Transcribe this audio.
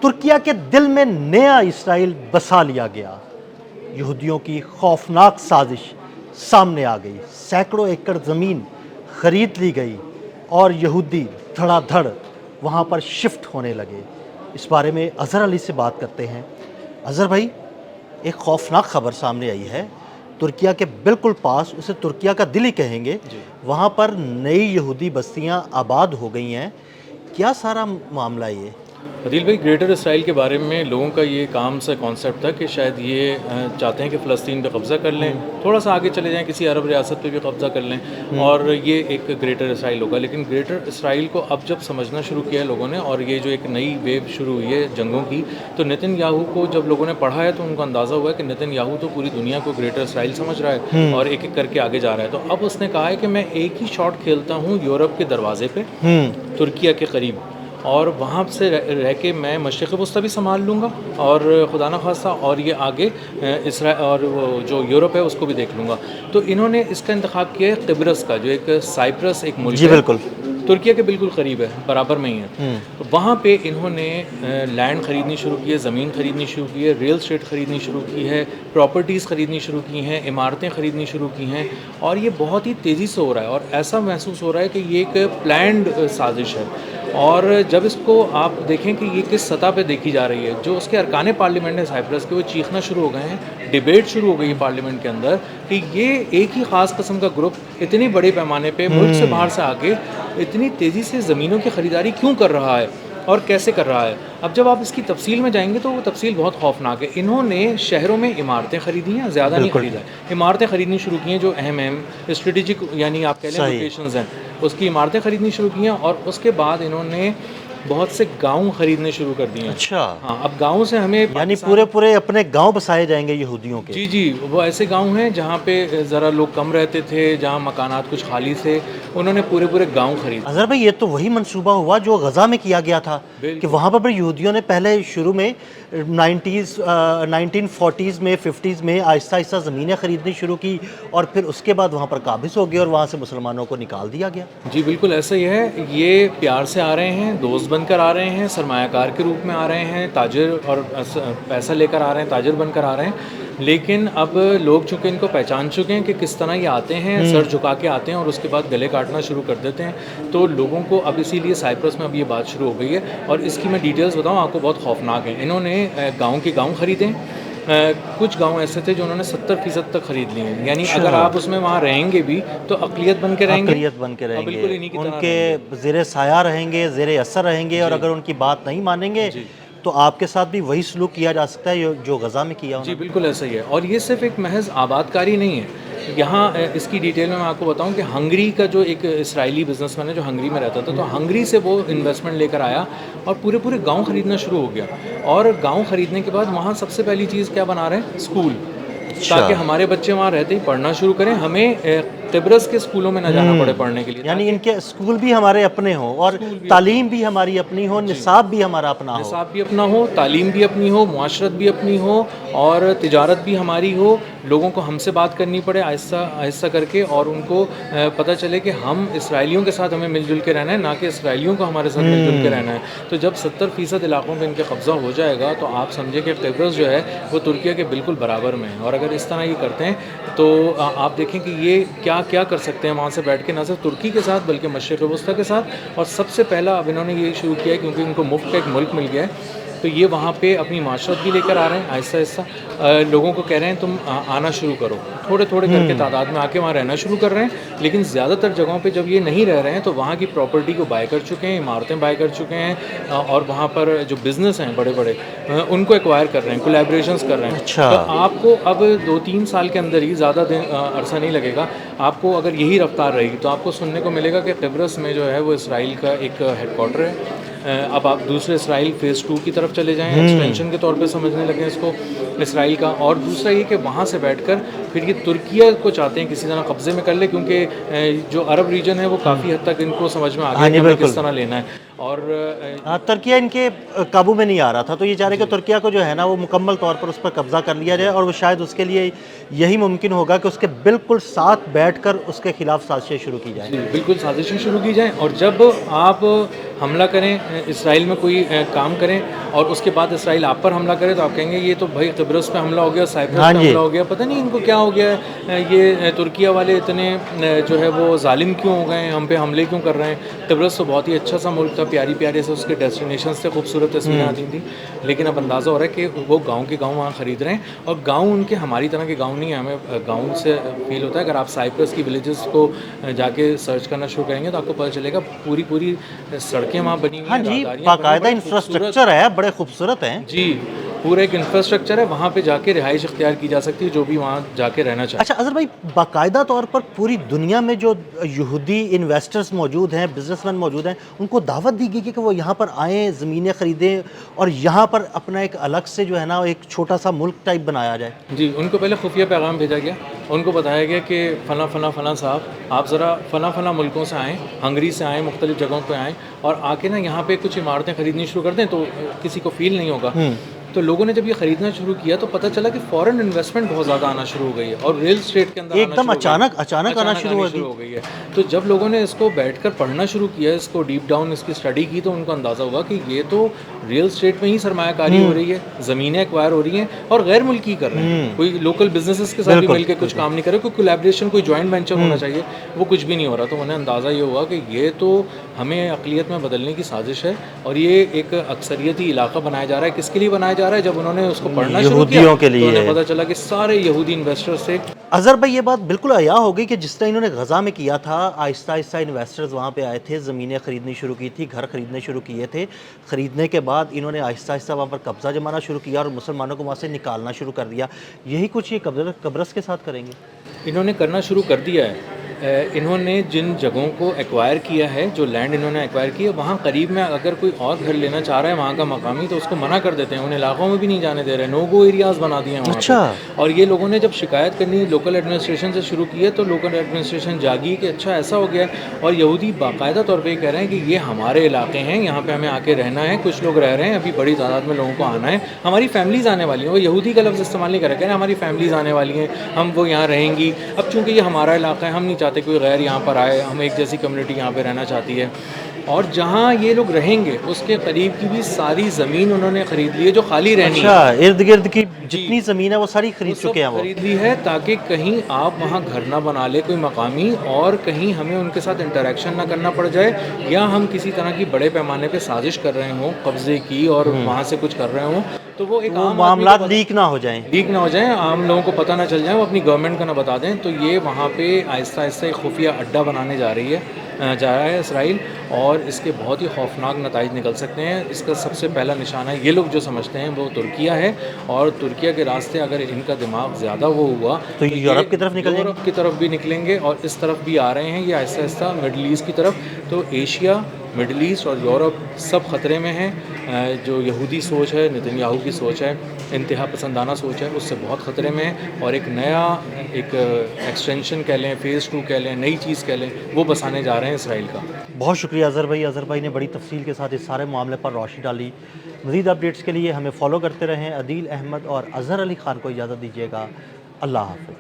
ترکیہ کے دل میں نیا اسرائیل بسا لیا گیا. یہودیوں کی خوفناک سازش سامنے آ گئی. سینکڑوں ایکڑ زمین خرید لی گئی اور یہودی دھڑا دھڑ وہاں پر شفٹ ہونے لگے. اس بارے میں اظہر علی سے بات کرتے ہیں. اظہر بھائی، ایک خوفناک خبر سامنے آئی ہے ترکیہ کے بالکل پاس، اسے ترکیہ کا دل ہی کہیں گے، وہاں پر نئی یہودی بستیاں آباد ہو گئی ہیں. کیا سارا معاملہ یہ؟ عدیل بھائی، گریٹر اسرائیل کے بارے میں لوگوں کا یہ کام سا کانسیپٹ تھا کہ شاید یہ چاہتے ہیں کہ فلسطین پہ قبضہ کر لیں، تھوڑا سا آگے چلے جائیں، کسی عرب ریاست پہ بھی قبضہ کر لیں اور یہ ایک گریٹر اسرائیل ہوگا. لیکن گریٹر اسرائیل کو اب جب سمجھنا شروع کیا ہے لوگوں نے، اور یہ جو ایک نئی ویو شروع ہوئی ہے جنگوں کی، تو نتن یاہو کو جب لوگوں نے پڑھا ہے تو ان کو اندازہ ہوا ہے کہ نتن یاہو تو پوری دنیا کو گریٹر اسرائیل سمجھ رہا ہے اور ایک ایک کر کے آگے جا رہا ہے. تو اب اس نے کہا ہے کہ میں ایک ہی شاٹ کھیلتا ہوں یورپ کے دروازے پہ، ترکیہ کے قریب، اور وہاں سے رہ کے میں مشرق وسطی بھی سنبھال لوں گا اور خدا نخواستہ اور یہ آگے اسرائیل اور وہ جو یورپ ہے اس کو بھی دیکھ لوں گا. تو انہوں نے اس کا انتخاب کیا ہے قبرص کا، جو ایک سائپرس ایک ملک جی ہے، بالکل ترکیہ کے بالکل قریب ہے، برابر میں ہی ہے. وہاں پہ انہوں نے لینڈ خریدنی شروع کی ہے، زمین خریدنی شروع کی ہے، ریل اسٹیٹ خریدنی شروع کی ہے، پراپرٹیز خریدنی شروع کی ہیں، عمارتیں خریدنی شروع کی ہیں، اور یہ بہت ہی تیزی سے ہو رہا ہے اور ایسا محسوس ہو رہا ہے کہ یہ ایک پلانڈ سازش ہے. اور جب اس کو آپ دیکھیں کہ یہ کس سطح پہ دیکھی جا رہی ہے، جو اس کے ارکان پارلیمنٹ ہے سائپرس کے، وہ چیخنا شروع ہو گئے ہیں، ڈیبیٹ شروع ہو گئی ہے پارلیمنٹ کے اندر کہ یہ ایک ہی خاص قسم کا گروپ اتنی بڑے پیمانے پہ ملک سے باہر سے آگے اتنی تیزی سے زمینوں کی خریداری کیوں کر رہا ہے اور کیسے کر رہا ہے. اب جب آپ اس کی تفصیل میں جائیں گے تو وہ تفصیل بہت خوفناک ہے. انہوں نے شہروں میں عمارتیں خریدی ہیں، زیادہ نہیں خریدا ہے، عمارتیں خریدنی شروع کی ہیں جو اہم اسٹریٹجک یعنی آپ کہہ لیں لوکیشنز ہیں، اس کی عمارتیں خریدنی شروع کی ہیں. اور اس کے بعد انہوں نے بہت سے گاؤں خریدنے شروع کر دیے ہیں. اچھا، ہاں، اب گاؤں سے ہمیں یعنی پورے اپنے گاؤں بسائے جائیں گے یہودیوں کے. جی وہ ایسے گاؤں ہیں جہاں پہ ذرا لوگ کم رہتے تھے، جہاں مکانات کچھ خالی تھے، انہوں نے پورے گاؤں خرید. اظہر بھائی، یہ تو وہی منصوبہ ہوا جو غزہ میں کیا گیا تھا کہ وہاں پر بھی یہودیوں نے پہلے شروع میں 1940s میں 50s میں آہستہ آہستہ زمینیں خریدنی شروع کی اور پھر اس کے بعد وہاں پر قابض ہو گئے اور وہاں سے مسلمانوں کو نکال دیا گیا. جی بالکل ایسا ہی ہے. یہ پیار سے آ رہے ہیں، دوست بن کر آ رہے ہیں، سرمایہ کار کے روپ میں آ رہے ہیں، تاجر اور پیسہ لے کر آ رہے ہیں، تاجر بن کر آ رہے ہیں. لیکن اب لوگ چونکہ ان کو پہچان چکے ہیں کہ کس طرح یہ آتے ہیں، سر جھکا کے آتے ہیں اور اس کے بعد گلے کاٹنا شروع کر دیتے ہیں، تو لوگوں کو اب اسی لیے سائپرس میں اب یہ بات شروع ہو گئی ہے. اور اس کی میں ڈیٹیلز بتاؤں آپ کو، بہت خوفناک ہیں. انہوں نے گاؤں کے گاؤں خریدے، کچھ گاؤں ایسے تھے جو انہوں نے 70% تک خرید لیے ہیں. یعنی اگر آپ اس میں وہاں رہیں گے بھی تو اقلیت بن کے رہیں گے، بالکل انہی کی ان طرح کے رہیں گے، زیر سایہ رہیں گے، زیر اثر رہیں گے، اور اگر ان کی بات نہیں مانیں گے تو آپ کے ساتھ بھی وہی سلوک کیا جا سکتا ہے جو غزہ میں کیا. جی بالکل ایسا ہی ہے. اور یہ صرف ایک محض آباد کاری نہیں ہے. یہاں اس کی ڈیٹیل میں آپ کو بتاؤں کہ ہنگری کا جو ایک اسرائیلی بزنس مین ہے جو ہنگری میں رہتا تھا، تو ہنگری سے وہ انویسٹمنٹ لے کر آیا اور پورے گاؤں خریدنا شروع ہو گیا. اور گاؤں خریدنے کے بعد وہاں سب سے پہلی چیز کیا بنا رہے ہیں؟ اسکول، تاکہ ہمارے بچے وہاں رہتے ہی پڑھنا شروع کریں، ہمیں قبرص کے اسکولوں میں نہ جانا پڑے پڑھنے کے لیے. یعنی ان کے اسکول بھی ہمارے اپنے ہوں اور تعلیم بھی ہماری اپنی ہو، نصاب بھی ہمارا اپنا ہو، نصاب بھی اپنا ہو، تعلیم بھی اپنی ہو، معاشرت بھی اپنی ہو اور تجارت بھی ہماری ہو. لوگوں کو ہم سے بات کرنی پڑے آہستہ آہستہ کر کے، اور ان کو پتہ چلے کہ ہم اسرائیلیوں کے ساتھ ہمیں مل جل کے رہنا ہے، نہ کہ اسرائیلیوں کو ہمارے ساتھ مل جل کے رہنا ہے. تو جب 70% علاقوں پہ ان کے قبضہ ہو جائے گا تو آپ سمجھے کہ قبرص جو ہے وہ ترکیہ کے بالکل برابر میں ہے. اور اگر اس طرح یہ کرتے ہیں تو آپ دیکھیں کہ یہ کیا کر سکتے ہیں وہاں سے بیٹھ کے، نہ صرف ترکی کے ساتھ بلکہ مشرق وسطیٰ کے ساتھ. اور سب سے پہلا اب انہوں نے یہ شروع کیا ہے کیونکہ ان کو مفت کا ایک ملک مل گیا ہے، تو یہ وہاں پہ اپنی معاشرت بھی لے کر آ رہے ہیں آہستہ آہستہ. لوگوں کو کہہ رہے ہیں تم آنا شروع کرو، تھوڑے کر کے تعداد میں آ کے وہاں رہنا شروع کر رہے ہیں. لیکن زیادہ تر جگہوں پہ جب یہ نہیں رہ رہے ہیں تو وہاں کی پراپرٹی کو بائی کر چکے ہیں، عمارتیں بائی کر چکے ہیں، اور وہاں پر جو بزنس ہیں بڑے ان کو ایکوائر کر رہے ہیں، کولیبریشنز کر رہے ہیں. تو آپ کو اب 2-3 سال کے اندر ہی، زیادہ عرصہ نہیں لگے گا آپ کو، اگر یہی رفتار رہے گی تو آپ کو سننے کو ملے گا کہ قبرص میں جو ہے وہ اسرائیل کا ایک ہیڈ کوارٹر ہے. اب آپ دوسرے اسرائیل فیز 2 کی طرف چلے جائیں، ایکسٹینشن کے طور پہ سمجھنے لگیں اس کو اسرائیل کا. اور دوسرا یہ کہ وہاں سے بیٹھ کر پھر یہ ترکیہ کو چاہتے ہیں کسی طرح قبضے میں کر لے، کیونکہ جو عرب ریجن ہے وہ کافی حد تک ان کو سمجھ میں آ گیا کہ ہمیں کس طرح لینا ہے. اور ترکیہ ان کے قابو میں نہیں آ رہا تھا، تو یہ چاہ رہے کہ ترکیہ کو جو ہے نا وہ مکمل طور پر اس پر قبضہ کر لیا جائے، اور وہ شاید اس کے لیے یہی ممکن ہوگا کہ اس کے بالکل ساتھ بیٹھ کر اس کے خلاف سازشیں شروع کی جائیں. بالکل سازشیں شروع کی جائیں. اور جب آپ حملہ کریں اسرائیل میں کوئی کام کریں اور اس کے بعد اسرائیل آپ پر حملہ کرے تو آپ کہیں گے یہ تو بھائی قبرص پہ حملہ ہو گیا, سائپرس پہ حملہ ہو گیا, پتہ نہیں ان کو کیا ہو گیا ہے, یہ ترکیہ والے اتنے جو ہے وہ ظالم کیوں ہو گئے ہیں, ہم پہ حملے کیوں کر رہے ہیں. قبرص تو بہت ہی اچھا سا ملک تھا, پیاری پیارے سے اس کے ڈیسٹینیشنز سے خوبصورت تصویریں آتی تھیں, لیکن اب اندازہ ہو رہا ہے کہ وہ گاؤں کے گاؤں وہاں خرید رہے ہیں, اور گاؤں ان کے ہماری طرح کے گاؤں نہیں ہیں. ہمیں گاؤں سے فیل ہوتا ہے, اگر آپ سائپرس کی ولیجز کو جا کے سرچ کرنا شروع کریں گے تو آپ کو پتہ چلے گا پوری سڑکیں وہاں بنی ہوئی ہاں ہیں, جی, راہداریاں باقاعدہ انفراسٹرکچر ہے, بڑے خوبصورت ہیں. جی پورا ایک انفراسٹرکچر ہے, وہاں پہ جا کے رہائش اختیار کی جا سکتی ہے جو بھی وہاں جا کے رہنا چاہے. اچھا اظہر بھائی, باقاعدہ طور پر پوری دنیا میں جو یہودی انویسٹرز موجود ہیں, بزنس مین موجود ہیں, ان کو دعوت دی گئی کہ وہ یہاں پر آئیں, زمینیں خریدیں اور یہاں پر اپنا ایک الگ سے جو ہے نا ایک چھوٹا سا ملک ٹائپ بنایا جائے. جی ان کو پہلے خفیہ پیغام بھیجا گیا, ان کو بتایا گیا کہ فلاں فلاں فلاں صاحب آپ ذرا فلاں فلاں ملکوں سے آئیں, ہنگری سے آئیں, مختلف جگہوں پہ آئیں اور آ کے نا یہاں پہ کچھ عمارتیں خریدنی شروع کر دیں تو کسی کو فیل نہیں ہوگا. تو لوگوں نے جب یہ خریدنا شروع کیا تو پتہ چلا کہ فورن انویسٹمنٹ بہت زیادہ آنا شروع ہو گئی ہے, اور ریل اسٹیٹ کے اندر ایک دم اچانک آنا شروع ہو گئی ہے. تو جب لوگوں نے اس کو بیٹھ کر پڑھنا شروع کیا, اس کو ڈیپ ڈاؤن اس کی اسٹڈی کی, تو ان کو اندازہ ہوا کہ یہ تو ریل اسٹیٹ میں ہی سرمایہ کاری ہو رہی ہے, زمینیں ایکوائر ہو رہی ہیں اور غیر ملکی کر رہے ہیں, کوئی لوکل بزنسز کے ساتھ بھی مل کے کچھ کام نہیں کر رہے, کوئی کولیبریشن, کوئی جوائنٹ وینچر ہونا چاہیے, وہ کچھ بھی نہیں ہو رہا. تو انہیں اندازہ یہ ہوا کہ یہ تو ہمیں اقلیت میں بدلنے کی سازش ہے, اور یہ ایک اکثریتی علاقہ بنایا جا رہا ہے. کس کے لیے بنایا جا رہا ہے؟ جب انہوں نے اس کو پڑھنا شروع کیا یہودیوں کے تو لیے. انہیں پتہ چلا کہ سارے یہودی انویسٹر سے. اظہر بھائی, یہ بات بالکل عیاں ہو گئی کہ جس طرح انہوں نے غزہ میں کیا تھا, آہستہ آہستہ انویسٹرز وہاں پہ آئے تھے, زمینیں خریدنی شروع کی تھی, گھر خریدنے شروع کیے تھے, خریدنے کے بعد انہوں نے آہستہ آہستہ وہاں پر قبضہ جمانا شروع کیا اور مسلمانوں کو وہاں سے نکالنا شروع کر دیا. یہی کچھ یہ قبرص کے ساتھ کریں گے. انہوں نے کرنا شروع کر دیا ہے. انہوں نے جن جگہوں کو ایکوائر کیا ہے, جو لینڈ انہوں نے ایکوائر کی ہے, وہاں قریب میں اگر کوئی اور گھر لینا چاہ رہا ہے وہاں کا مقامی, تو اس کو منع کر دیتے ہیں, ان علاقوں میں بھی نہیں جانے دے رہے, نو گو ایریاز بنا دیے ہیں وہاں پہ. اور یہ لوگوں نے جب شکایت کرنی لوکل ایڈمنسٹریشن سے شروع کی ہے تو لوکل ایڈمنسٹریشن جاگی کہ اچھا ایسا ہو گیا ہے, اور یہودی باقاعدہ طور پہ یہ کہہ رہے ہیں کہ یہ ہمارے علاقے ہیں, یہاں پہ ہمیں آ کے رہنا ہے. کچھ لوگ رہ رہے ہیں, ابھی بڑی تعداد میں لوگوں کو آنا ہے, ہماری فیملیز آنے والی ہیں. وہ یہودی کا لفظ استعمال نہیں کر رہے, کہہ رہے ہیں ہماری فیملیز آنے والی ہیں, ہم وہ یہاں رہیں گی. اب چونکہ یہ ہمارا علاقہ ہے, ہم نہیں چاہتے کوئی غیر یہاں پر آئے, ہم ایک جیسی کمیونٹی یہاں پہ رہنا چاہتی ہے. اور جہاں یہ لوگ رہیں گے اس کے قریب کی بھی ساری زمین انہوں نے خرید لی ہے جو خالی رہنی ہے. ارد گرد کی جتنی زمین ہے وہ ساری خرید چکے ہیں, وہ خرید لی ہے تاکہ کہیں آپ وہاں گھر نہ بنا لے کوئی مقامی, اور کہیں ہمیں ان کے ساتھ انٹریکشن نہ کرنا پڑ جائے, یا ہم کسی طرح کی بڑے پیمانے پہ سازش کر رہے ہوں قبضے کی اور وہاں سے کچھ کر رہے ہوں, تو وہ ایک عام معاملات لیک نہ ہو جائیں, عام لوگوں کو پتہ نہ چل جائیں, وہ اپنی گورنمنٹ کو نہ بتا دیں. تو یہ وہاں پہ آہستہ آہستہ ایک خفیہ اڈہ بنانے جا رہا ہے اسرائیل, اور اس کے بہت ہی خوفناک نتائج نکل سکتے ہیں. اس کا سب سے پہلا نشانہ یہ لوگ جو سمجھتے ہیں وہ ترکیہ ہے, اور ترکیہ کے راستے اگر ان کا دماغ زیادہ وہ ہوا تو یورپ کی طرف نکل جائیں گے, یورپ کی طرف بھی نکلیں گے, اور اس طرف بھی آ رہے ہیں یہ آہستہ آہستہ مڈل ایسٹ کی طرف. تو ایشیا, مڈل ایسٹ اور یورپ سب خطرے میں ہیں. جو یہودی سوچ ہے, نتن یاہو کی سوچ ہے, انتہا پسندانہ سوچ ہے, اس سے بہت خطرے میں ہے, اور ایک نیا ایک ایکسٹینشن کہہ لیں, فیز 2 کہہ لیں, نئی چیز کہہ لیں, وہ بسانے جا رہے ہیں اسرائیل کا. بہت شکریہ اظہر بھائی. اظہر بھائی نے بڑی تفصیل کے ساتھ اس سارے معاملے پر روشنی ڈالی. مزید اپڈیٹس کے لیے ہمیں فالو کرتے رہیں. عدیل احمد اور اظہر علی خان کو اجازت دیجیے گا. اللہ حافظ.